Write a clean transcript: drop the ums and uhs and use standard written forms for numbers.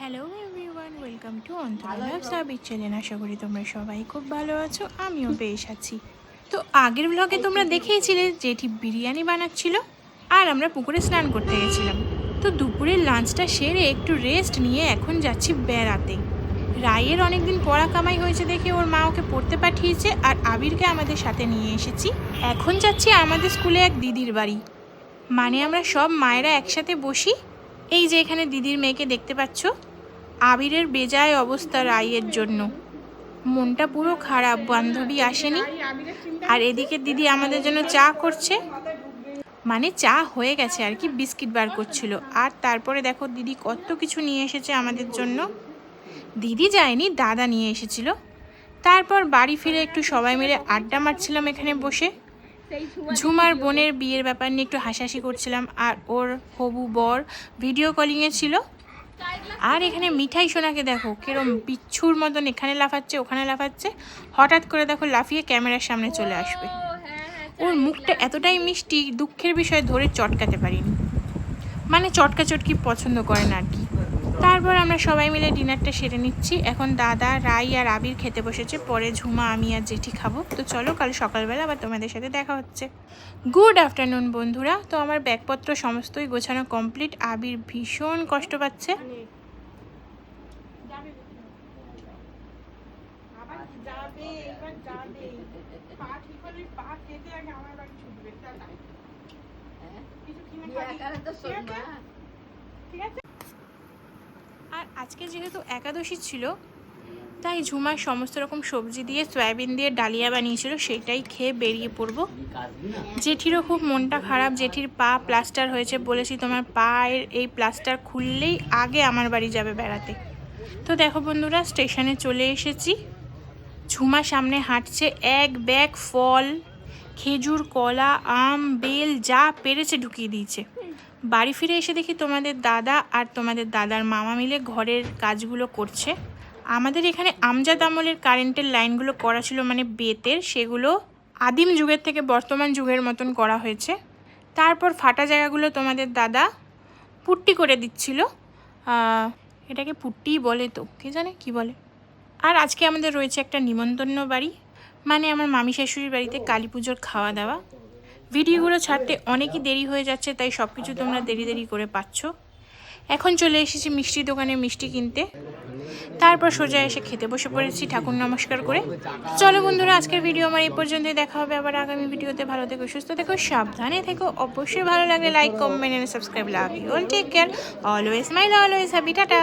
Hello everyone, welcome to Antara Sabir channel. আশা করি তোমরা সবাই খুব ভালো আছো, আমিও বেশ আছি। তো আগের ব্লগে তোমরা দেখেইছিলে জেঠি বিরিয়ানি বানাচ্ছিল আর আমরা পুকুরে স্নান করতে গেছিলাম। তো দুপুরের লাঞ্চটা সেরে একটু রেস্ট নিয়ে এখন যাচ্ছি বেড়াতে। রায়ের অনেকদিন পড়া কামাই হয়েছে দেখে ওর মা ওকে পড়তে পাঠিয়েছে আর আবিরকে আমাদের সাথে নিয়ে এসেছি। এখন যাচ্ছি আমাদের স্কুলে এক দিদির বাড়ি, মানে আমরা সব মায়েরা একসাথে বসি। এই যে এখানে দিদির মেয়েকে দেখতে পাচ্ছ। আবিরের বেজায় অবস্থা রায়ের জন্য, মনটা পুরো খারাপ, বান্ধবী আসেনি। আর এদিকে দিদি আমাদের জন্য চা করছে, মানে চা হয়ে গেছে আর কি, বিস্কিট বার করছিল। আর তারপরে দেখো দিদি কত কিছু নিয়ে এসেছে আমাদের জন্য। দিদি যায়নি, দাদা নিয়ে এসেছিল। তারপর বাড়ি ফিরে একটু সবাই মিলে আড্ডা মারছিলাম এখানে বসে। ঝুমার বোনের বিয়ের ব্যাপার নিয়ে একটু হাসাহাসি করছিলাম, আর ওর হবু বর ভিডিও কলিংয়ে ছিল। আর এখানে মিঠাই সোনাকে দেখো কিরম বিচ্ছুর মতন এখানে লাফাচ্ছে ওখানে লাফাচ্ছে, হঠাৎ করে দেখো লাফিয়ে ক্যামেরার সামনে চলে আসবে। ওর মুখটা এতটাই মিষ্টি, দুঃখের বিষয় ধরে চটকাতে পারিনি, মানে চটকা চটকি পছন্দ করে না আর কি। তারপর আমরা সবাই মিলে ডিনারটা সেরে নিচ্ছি। এখন দাদা, রাই আর আবির খেতে বসেছে, পরে ঝুমা, আমি আর জেঠি খাবো। তো চলো, কাল সকালবেলা আবার তোমাদের সাথে দেখা হচ্ছে। গুড আফটারনুন বন্ধুরা। তো আমার ব্যাগপত্র সমস্তই গোছানো কমপ্লিট। আবির ভীষণ কষ্ট পাচ্ছে। আর আজকে যেহেতু একাদশী ছিল, তাই ঝুমার সমস্ত রকম সবজি দিয়ে সয়াবিন দিয়ে ডালিয়া বানিয়েছিল, সেটাই খেয়ে বেরিয়ে পড়বো। জেঠিরও খুব মনটা খারাপ, জেঠির পা প্লাস্টার হয়েছে। বলেছি তোমার পায়ের এই প্লাস্টার খুললেই আগে আমার বাড়ি যাবে বেড়াতে। তো দেখো বন্ধুরা, স্টেশনে চলে এসেছি। ঝুমা সামনে হাঁটছে, এক ব্যাগ ফল, খেজুর, কলা, আম, বেল যা পেরেছে ঢুকিয়ে দিয়েছে। বাড়ি ফিরে এসে দেখি তোমাদের দাদা আর তোমাদের দাদার মামা মিলে ঘরের কাজগুলো করছে। আমাদের এখানে আমজাদ আমলের কারেন্টের লাইনগুলো করা ছিল, মানে বেতের, সেগুলো আদিম যুগের থেকে বর্তমান যুগের মতন করা হয়েছে। তারপর ফাটা জায়গাগুলো তোমাদের দাদা পুট্টি করে দিচ্ছিল। এটাকে পুট্টিই বলে, তো কে জানে কি বলে। আর আজকে আমাদের রয়েছে একটা নিমন্ত্রণ বাড়ি, মানে আমার মামি শাশুড়ির বাড়িতে কালী পুজোর খাওয়া দাওয়া। ভিডিওগুলো ছাড়তে অনেকই দেরি হয়ে যাচ্ছে, তাই সব কিছু তোমরা দেরি দেরি করে পাচ্ছ। এখন চলে এসেছি মিষ্টির দোকানে মিষ্টি কিনতে। তারপর সোজা এসে খেতে বসে পড়েছি ঠাকুর নমস্কার করে। চলো বন্ধুরা, আজকের ভিডিও আমার এই পর্যন্তই। দেখা হবে আবার আগামী ভিডিওতে। ভালো থেকো, সুস্থ থেকো, সাবধানে থেকো। অবশ্যই ভালো লাগলে like, comment and subscribe. Love you all, take care, always smile, always happy, tata.